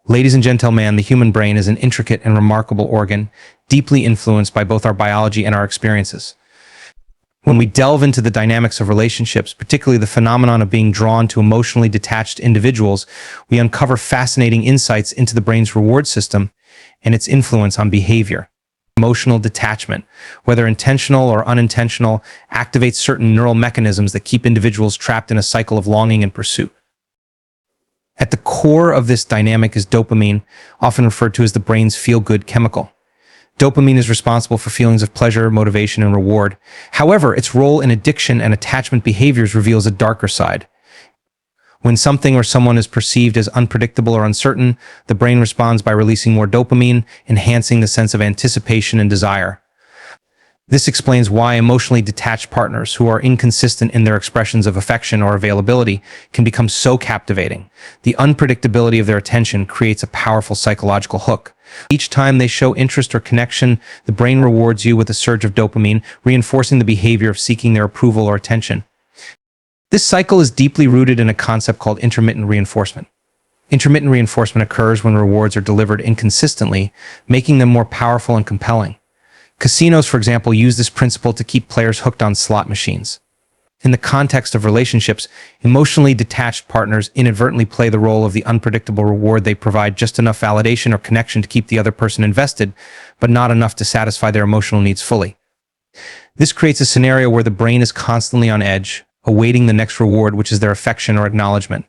Ladies and gentlemen, the human brain is an intricate and remarkable organ, deeply influenced by both our biology and our experiences. When we delve into the dynamics of relationships, particularly the phenomenon of being drawn to emotionally detached individuals, we uncover fascinating insights into the brain's reward system and its influence on behavior. Emotional detachment, whether intentional or unintentional, activates certain neural mechanisms that keep individuals trapped in a cycle of longing and pursuit. At the core of this dynamic is dopamine, often referred to as the brain's feel-good chemical. Dopamine is responsible for feelings of pleasure, motivation, and reward. However, its role in addiction and attachment behaviors reveals a darker side. When something or someone is perceived as unpredictable or uncertain, the brain responds by releasing more dopamine, enhancing the sense of anticipation and desire. This explains why emotionally detached partners who are inconsistent in their expressions of affection or availability can become so captivating. The unpredictability of their attention creates a powerful psychological hook. Each time they show interest or connection, the brain rewards you with a surge of dopamine, reinforcing the behavior of seeking their approval or attention. This cycle is deeply rooted in a concept called intermittent reinforcement. Intermittent reinforcement occurs when rewards are delivered inconsistently, making them more powerful and compelling. Casinos, for example, use this principle to keep players hooked on slot machines. In the context of relationships, emotionally detached partners inadvertently play the role of the unpredictable reward. They provide just enough validation or connection to keep the other person invested, but not enough to satisfy their emotional needs fully. This creates a scenario where the brain is constantly on edge, awaiting the next reward, which is their affection or acknowledgement.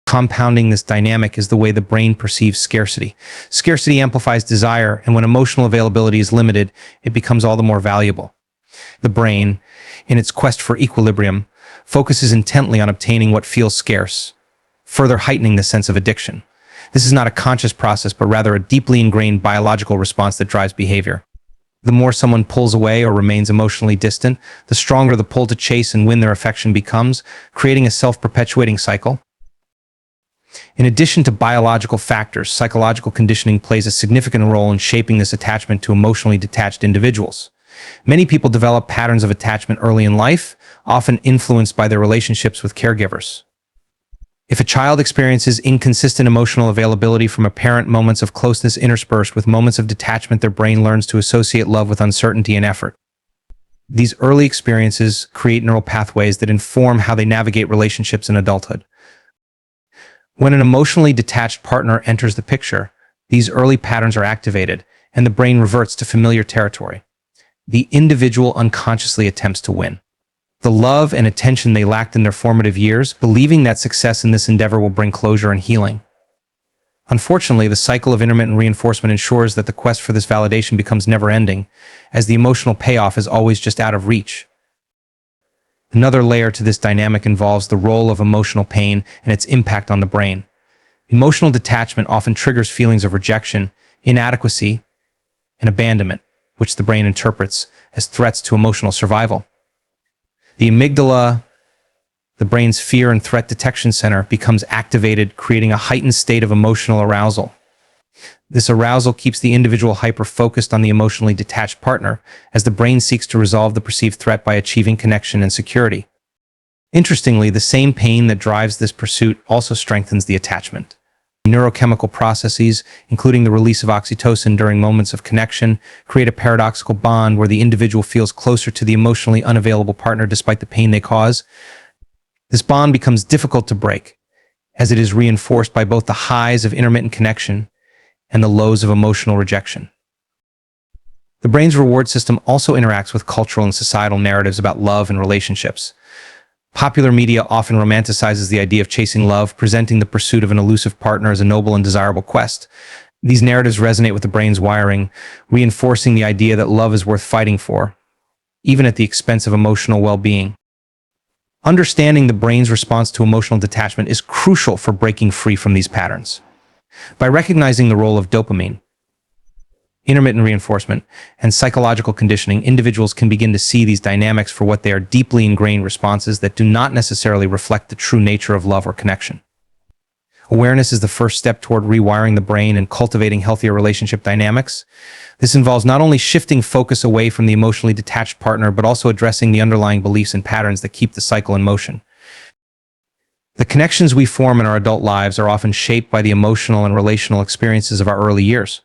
Compounding this dynamic is the way the brain perceives scarcity. Scarcity amplifies desire, and when emotional availability is limited, it becomes all the more valuable. The brain, in its quest for equilibrium, focuses intently on obtaining what feels scarce, further heightening the sense of addiction. This is not a conscious process, but rather a deeply ingrained biological response that drives behavior. The more someone pulls away or remains emotionally distant, the stronger the pull to chase and win their affection becomes, creating a self-perpetuating cycle. In addition to biological factors, psychological conditioning plays a significant role in shaping this attachment to emotionally detached individuals. Many people develop patterns of attachment early in life, often influenced by their relationships with caregivers. If a child experiences inconsistent emotional availability from a parent, moments of closeness interspersed with moments of detachment, their brain learns to associate love with uncertainty and effort. These early experiences create neural pathways that inform how they navigate relationships in adulthood. When an emotionally detached partner enters the picture, these early patterns are activated, and the brain reverts to familiar territory. The individual unconsciously attempts to win the love and attention they lacked in their formative years, believing that success in this endeavor will bring closure and healing. Unfortunately, the cycle of intermittent reinforcement ensures that the quest for this validation becomes never-ending, as the emotional payoff is always just out of reach. Another layer to this dynamic involves the role of emotional pain and its impact on the brain. Emotional detachment often triggers feelings of rejection, inadequacy, and abandonment, which the brain interprets as threats to emotional survival. The amygdala, the brain's fear and threat detection center, becomes activated, creating a heightened state of emotional arousal. This arousal keeps the individual hyper-focused on the emotionally detached partner, as the brain seeks to resolve the perceived threat by achieving connection and security. Interestingly, the same pain that drives this pursuit also strengthens the attachment. Neurochemical processes, including the release of oxytocin during moments of connection, create a paradoxical bond where the individual feels closer to the emotionally unavailable partner despite the pain they cause. This bond becomes difficult to break, as it is reinforced by both the highs of intermittent connection and the lows of emotional rejection. The brain's reward system also interacts with cultural and societal narratives about love and relationships. Popular media often romanticizes the idea of chasing love, presenting the pursuit of an elusive partner as a noble and desirable quest. These narratives resonate with the brain's wiring, reinforcing the idea that love is worth fighting for, even at the expense of emotional well-being. Understanding the brain's response to emotional detachment is crucial for breaking free from these patterns. By recognizing the role of dopamine, intermittent reinforcement, and psychological conditioning, individuals can begin to see these dynamics for what they are: deeply ingrained responses that do not necessarily reflect the true nature of love or connection. Awareness is the first step toward rewiring the brain and cultivating healthier relationship dynamics. This involves not only shifting focus away from the emotionally detached partner, but also addressing the underlying beliefs and patterns that keep the cycle in motion. The connections we form in our adult lives are often shaped by the emotional and relational experiences of our early years.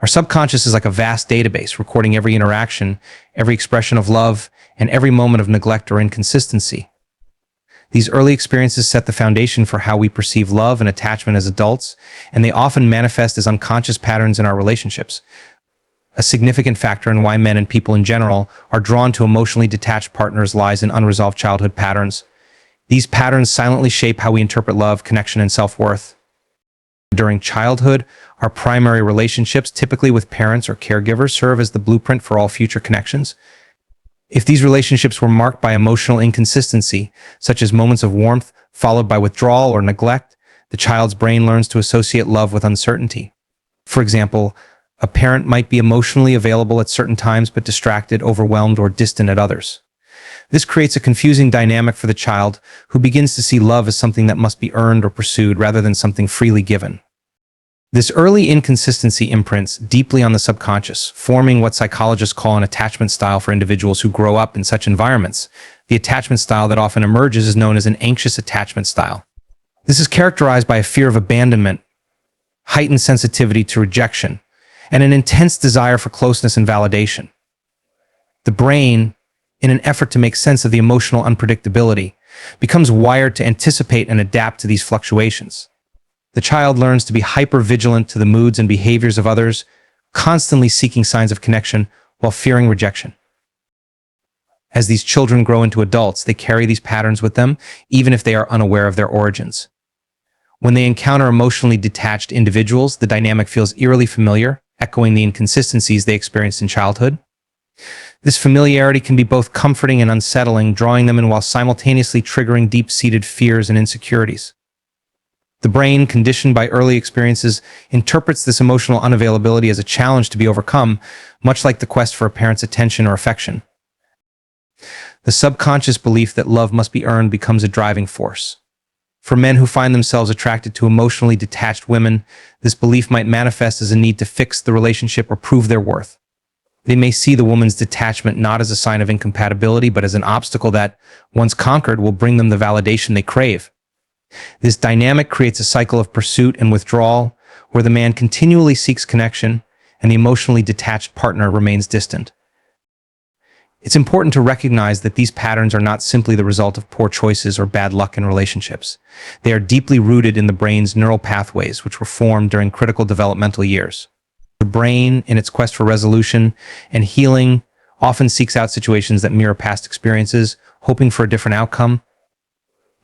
Our subconscious is like a vast database, recording every interaction, every expression of love, and every moment of neglect or inconsistency. These early experiences set the foundation for how we perceive love and attachment as adults, and they often manifest as unconscious patterns in our relationships. A significant factor in why men and people in general are drawn to emotionally detached partners lies in unresolved childhood patterns. These patterns silently shape how we interpret love, connection, and self-worth. During childhood, our primary relationships, typically with parents or caregivers, serve as the blueprint for all future connections. If these relationships were marked by emotional inconsistency, such as moments of warmth followed by withdrawal or neglect, the child's brain learns to associate love with uncertainty. For example, a parent might be emotionally available at certain times but distracted, overwhelmed, or distant at others. This creates a confusing dynamic for the child, who begins to see love as something that must be earned or pursued rather than something freely given. This early inconsistency imprints deeply on the subconscious, forming what psychologists call an attachment style for individuals who grow up in such environments. The attachment style that often emerges is known as an anxious attachment style. This is characterized by a fear of abandonment, heightened sensitivity to rejection, and an intense desire for closeness and validation. The brain, in an effort to make sense of the emotional unpredictability, becomes wired to anticipate and adapt to these fluctuations. The child learns to be hyper-vigilant to the moods and behaviors of others, constantly seeking signs of connection while fearing rejection. As these children grow into adults, they carry these patterns with them, even if they are unaware of their origins. When they encounter emotionally detached individuals, the dynamic feels eerily familiar, echoing the inconsistencies they experienced in childhood. This familiarity can be both comforting and unsettling, drawing them in while simultaneously triggering deep-seated fears and insecurities. The brain, conditioned by early experiences, interprets this emotional unavailability as a challenge to be overcome, much like the quest for a parent's attention or affection. The subconscious belief that love must be earned becomes a driving force. For men who find themselves attracted to emotionally detached women, this belief might manifest as a need to fix the relationship or prove their worth. They may see the woman's detachment not as a sign of incompatibility, but as an obstacle that, once conquered, will bring them the validation they crave. This dynamic creates a cycle of pursuit and withdrawal, where the man continually seeks connection and the emotionally detached partner remains distant. It's important to recognize that these patterns are not simply the result of poor choices or bad luck in relationships. They are deeply rooted in the brain's neural pathways, which were formed during critical developmental years. The brain, in its quest for resolution and healing, often seeks out situations that mirror past experiences, hoping for a different outcome.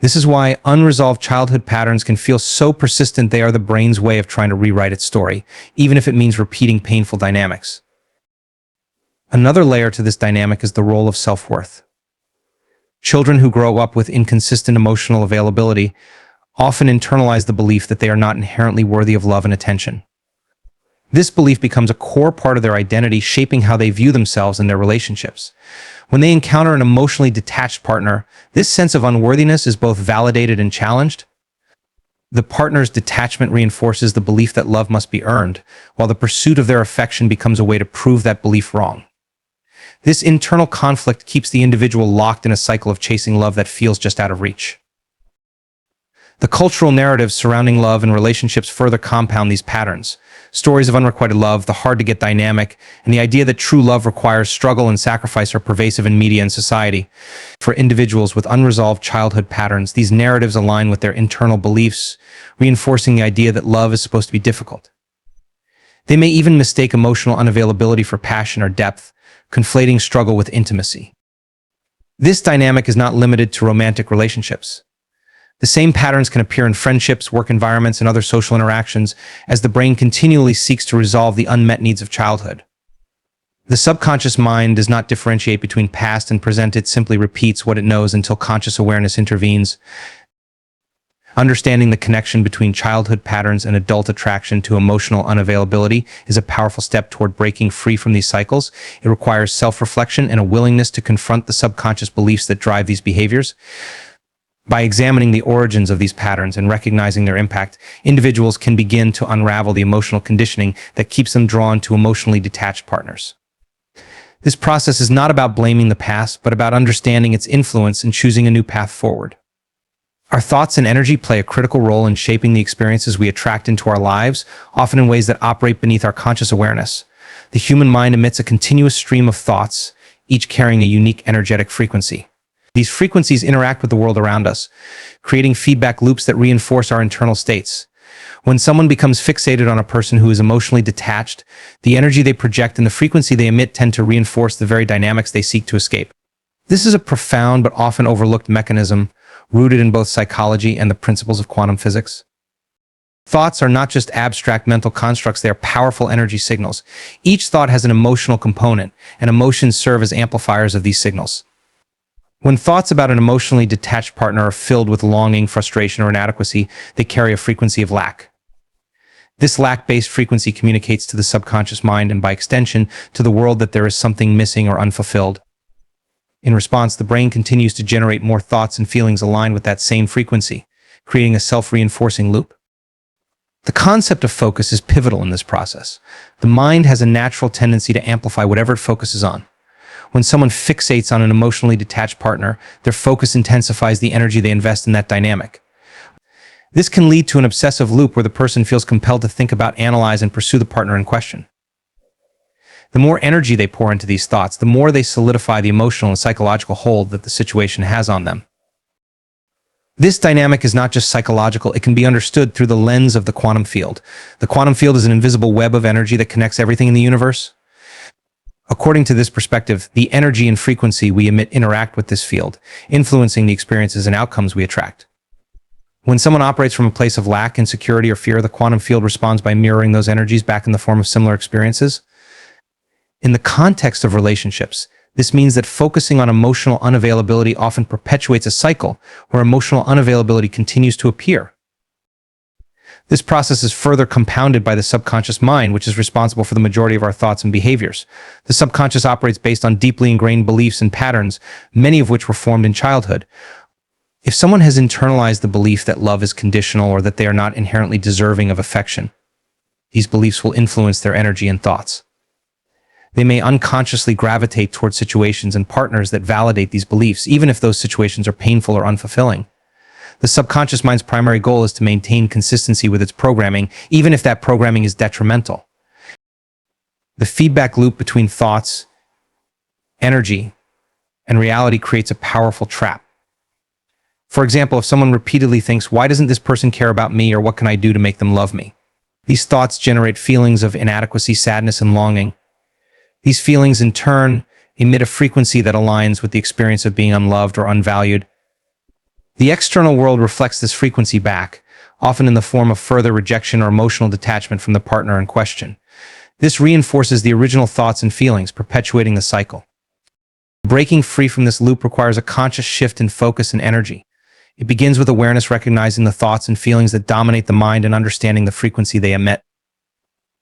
This is why unresolved childhood patterns can feel so persistent. They are the brain's way of trying to rewrite its story, even if it means repeating painful dynamics. Another layer to this dynamic is the role of self-worth. Children who grow up with inconsistent emotional availability often internalize the belief that they are not inherently worthy of love and attention. This belief becomes a core part of their identity, shaping how they view themselves and their relationships. When they encounter an emotionally detached partner, this sense of unworthiness is both validated and challenged. The partner's detachment reinforces the belief that love must be earned, while the pursuit of their affection becomes a way to prove that belief wrong. This internal conflict keeps the individual locked in a cycle of chasing love that feels just out of reach. The cultural narratives surrounding love and relationships further compound these patterns. Stories of unrequited love, the hard-to-get dynamic, and the idea that true love requires struggle and sacrifice are pervasive in media and society. For individuals with unresolved childhood patterns, these narratives align with their internal beliefs, reinforcing the idea that love is supposed to be difficult. They may even mistake emotional unavailability for passion or depth, conflating struggle with intimacy. This dynamic is not limited to romantic relationships. The same patterns can appear in friendships, work environments, and other social interactions as the brain continually seeks to resolve the unmet needs of childhood. The subconscious mind does not differentiate between past and present. It simply repeats what it knows until conscious awareness intervenes. Understanding the connection between childhood patterns and adult attraction to emotional unavailability is a powerful step toward breaking free from these cycles. It requires self-reflection and a willingness to confront the subconscious beliefs that drive these behaviors. By examining the origins of these patterns and recognizing their impact, individuals can begin to unravel the emotional conditioning that keeps them drawn to emotionally detached partners. This process is not about blaming the past, but about understanding its influence and choosing a new path forward. Our thoughts and energy play a critical role in shaping the experiences we attract into our lives, often in ways that operate beneath our conscious awareness. The human mind emits a continuous stream of thoughts, each carrying a unique energetic frequency. These frequencies interact with the world around us, creating feedback loops that reinforce our internal states. When someone becomes fixated on a person who is emotionally detached, the energy they project and the frequency they emit tend to reinforce the very dynamics they seek to escape. This is a profound but often overlooked mechanism rooted in both psychology and the principles of quantum physics. Thoughts are not just abstract mental constructs, they are powerful energy signals. Each thought has an emotional component, and emotions serve as amplifiers of these signals. When thoughts about an emotionally detached partner are filled with longing, frustration, or inadequacy, they carry a frequency of lack. This lack-based frequency communicates to the subconscious mind and, by extension, to the world that there is something missing or unfulfilled. In response, the brain continues to generate more thoughts and feelings aligned with that same frequency, creating a self-reinforcing loop. The concept of focus is pivotal in this process. The mind has a natural tendency to amplify whatever it focuses on. When someone fixates on an emotionally detached partner, their focus intensifies the energy they invest in that dynamic. This can lead to an obsessive loop where the person feels compelled to think about, analyze, and pursue the partner in question. The more energy they pour into these thoughts, the more they solidify the emotional and psychological hold that the situation has on them. This dynamic is not just psychological, it can be understood through the lens of the quantum field. The quantum field is an invisible web of energy that connects everything in the universe. According to this perspective, the energy and frequency we emit interact with this field, influencing the experiences and outcomes we attract. When someone operates from a place of lack, insecurity, or fear, the quantum field responds by mirroring those energies back in the form of similar experiences. In the context of relationships, this means that focusing on emotional unavailability often perpetuates a cycle where emotional unavailability continues to appear. This process is further compounded by the subconscious mind, which is responsible for the majority of our thoughts and behaviors. The subconscious operates based on deeply ingrained beliefs and patterns, many of which were formed in childhood. If someone has internalized the belief that love is conditional or that they are not inherently deserving of affection, these beliefs will influence their energy and thoughts. They may unconsciously gravitate toward situations and partners that validate these beliefs, even if those situations are painful or unfulfilling. The subconscious mind's primary goal is to maintain consistency with its programming, even if that programming is detrimental. The feedback loop between thoughts, energy, and reality creates a powerful trap. For example, if someone repeatedly thinks, "Why doesn't this person care about me?" or "What can I do to make them love me?" These thoughts generate feelings of inadequacy, sadness, and longing. These feelings, in turn, emit a frequency that aligns with the experience of being unloved or unvalued. The external world reflects this frequency back, often in the form of further rejection or emotional detachment from the partner in question. This reinforces the original thoughts and feelings, perpetuating the cycle. Breaking free from this loop requires a conscious shift in focus and energy. It begins with awareness, recognizing the thoughts and feelings that dominate the mind and understanding the frequency they emit.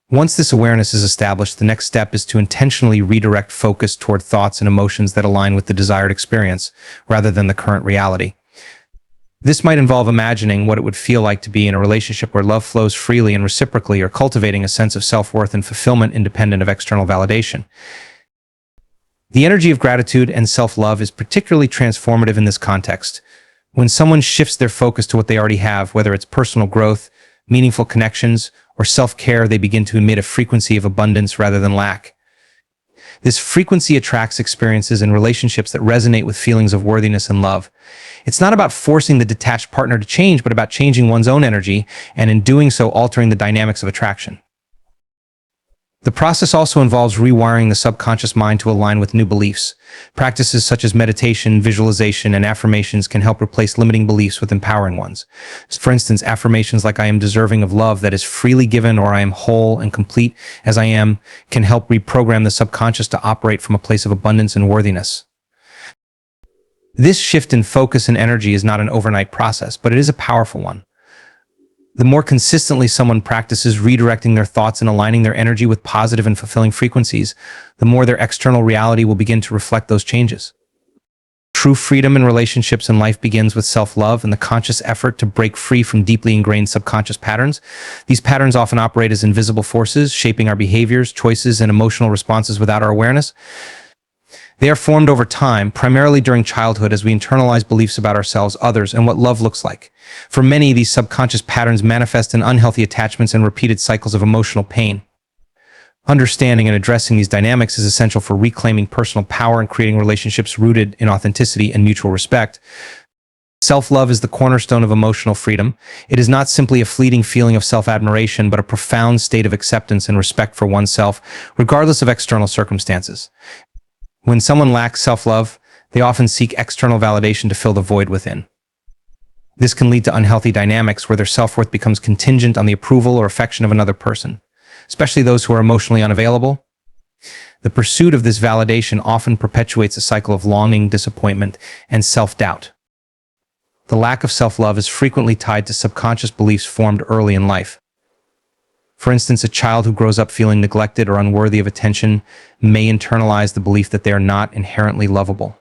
Once this awareness is established, the next step is to intentionally redirect focus toward thoughts and emotions that align with the desired experience, rather than the current reality. This might involve imagining what it would feel like to be in a relationship where love flows freely and reciprocally, or cultivating a sense of self-worth and fulfillment independent of external validation. The energy of gratitude and self-love is particularly transformative in this context. When someone shifts their focus to what they already have, whether it's personal growth, meaningful connections, or self-care, they begin to emit a frequency of abundance rather than lack. This frequency attracts experiences and relationships that resonate with feelings of worthiness and love. It's not about forcing the detached partner to change, but about changing one's own energy, and in doing so, altering the dynamics of attraction. The process also involves rewiring the subconscious mind to align with new beliefs. Practices such as meditation, visualization, and affirmations can help replace limiting beliefs with empowering ones. For instance, affirmations like "I am deserving of love that is freely given," or "I am whole and complete as I am," can help reprogram the subconscious to operate from a place of abundance and worthiness. This shift in focus and energy is not an overnight process, but it is a powerful one. The more consistently someone practices redirecting their thoughts and aligning their energy with positive and fulfilling frequencies, the more their external reality will begin to reflect those changes. True freedom in relationships and life begins with self-love and the conscious effort to break free from deeply ingrained subconscious patterns. These patterns often operate as invisible forces, shaping our behaviors, choices, and emotional responses without our awareness. They are formed over time, primarily during childhood as we internalize beliefs about ourselves, others, and what love looks like. For many, these subconscious patterns manifest in unhealthy attachments and repeated cycles of emotional pain. Understanding and addressing these dynamics is essential for reclaiming personal power and creating relationships rooted in authenticity and mutual respect. Self-love is the cornerstone of emotional freedom. It is not simply a fleeting feeling of self-admiration, but a profound state of acceptance and respect for oneself, regardless of external circumstances. When someone lacks self-love, they often seek external validation to fill the void within. This can lead to unhealthy dynamics where their self-worth becomes contingent on the approval or affection of another person, especially those who are emotionally unavailable. The pursuit of this validation often perpetuates a cycle of longing, disappointment, and self-doubt. The lack of self-love is frequently tied to subconscious beliefs formed early in life. For instance, a child who grows up feeling neglected or unworthy of attention may internalize the belief that they are not inherently lovable.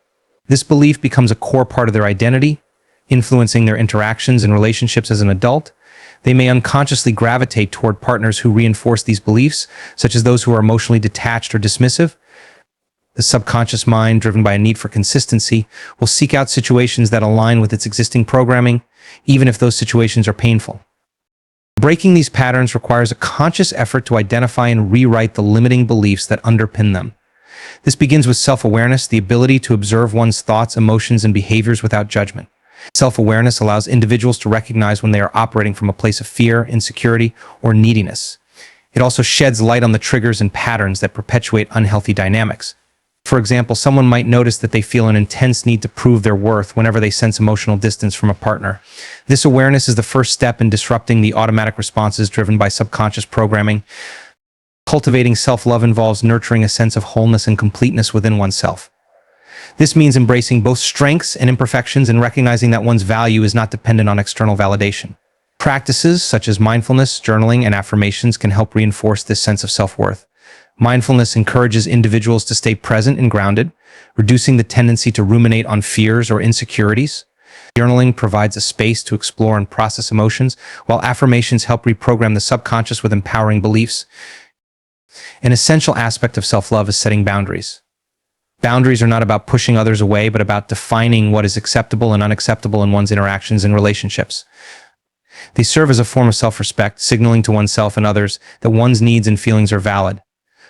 This belief becomes a core part of their identity, influencing their interactions and relationships as an adult. They may unconsciously gravitate toward partners who reinforce these beliefs, such as those who are emotionally detached or dismissive. The subconscious mind, driven by a need for consistency, will seek out situations that align with its existing programming, even if those situations are painful. Breaking these patterns requires a conscious effort to identify and rewrite the limiting beliefs that underpin them. This begins with self-awareness, the ability to observe one's thoughts, emotions, and behaviors without judgment. Self-awareness allows individuals to recognize when they are operating from a place of fear, insecurity, or neediness. It also sheds light on the triggers and patterns that perpetuate unhealthy dynamics. For example, someone might notice that they feel an intense need to prove their worth whenever they sense emotional distance from a partner. This awareness is the first step in disrupting the automatic responses driven by subconscious programming. Cultivating self-love involves nurturing a sense of wholeness and completeness within oneself. This means embracing both strengths and imperfections and recognizing that one's value is not dependent on external validation. Practices such as mindfulness, journaling, and affirmations can help reinforce this sense of self-worth. Mindfulness encourages individuals to stay present and grounded, reducing the tendency to ruminate on fears or insecurities. Journaling provides a space to explore and process emotions, while affirmations help reprogram the subconscious with empowering beliefs. An essential aspect of self-love is setting boundaries. Boundaries are not about pushing others away, but about defining what is acceptable and unacceptable in one's interactions and relationships. They serve as a form of self-respect, signaling to oneself and others that one's needs and feelings are valid.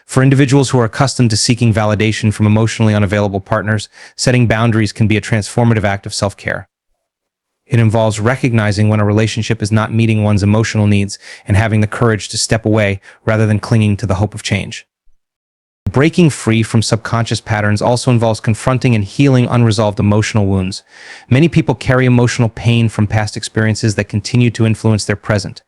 For individuals who are accustomed to seeking validation from emotionally unavailable partners, setting boundaries can be a transformative act of self-care. It involves recognizing when a relationship is not meeting one's emotional needs and having the courage to step away rather than clinging to the hope of change. Breaking free from subconscious patterns also involves confronting and healing unresolved emotional wounds. Many people carry emotional pain from past experiences that continue to influence their present.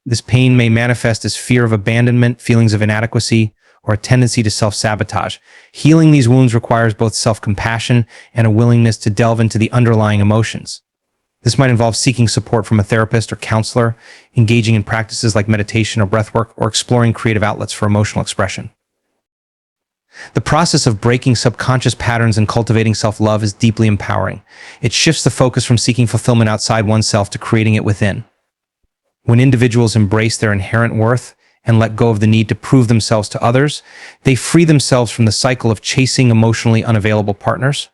This pain may manifest as fear of abandonment, feelings of inadequacy, or a tendency to self-sabotage. Healing these wounds requires both self-compassion and a willingness to delve into the underlying emotions. This might involve seeking support from a therapist or counselor, engaging in practices like meditation or breathwork, or exploring creative outlets for emotional expression. The process of breaking subconscious patterns and cultivating self-love is deeply empowering. It shifts the focus from seeking fulfillment outside oneself to creating it within. When individuals embrace their inherent worth and let go of the need to prove themselves to others, they free themselves from the cycle of chasing emotionally unavailable partners.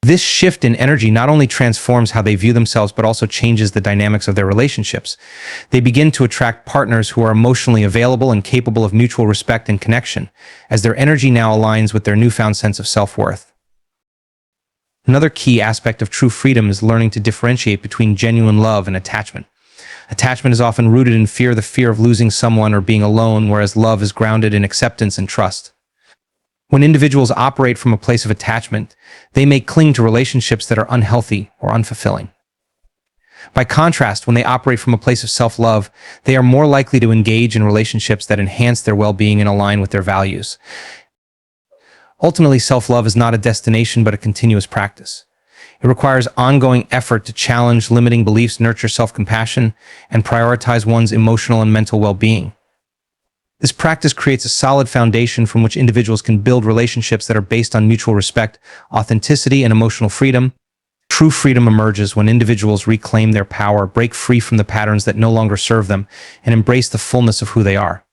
This shift in energy not only transforms how they view themselves, but also changes the dynamics of their relationships. They begin to attract partners who are emotionally available and capable of mutual respect and connection, as their energy now aligns with their newfound sense of self-worth. Another key aspect of true freedom is learning to differentiate between genuine love and attachment. Attachment is often rooted in fear, the fear of losing someone or being alone, whereas love is grounded in acceptance and trust. When individuals operate from a place of attachment, they may cling to relationships that are unhealthy or unfulfilling. By contrast, when they operate from a place of self-love, they are more likely to engage in relationships that enhance their well-being and align with their values. Ultimately, self-love is not a destination, but a continuous practice. It requires ongoing effort to challenge limiting beliefs, nurture self-compassion, and prioritize one's emotional and mental well-being. This practice creates a solid foundation from which individuals can build relationships that are based on mutual respect, authenticity, and emotional freedom. True freedom emerges when individuals reclaim their power, break free from the patterns that no longer serve them, and embrace the fullness of who they are.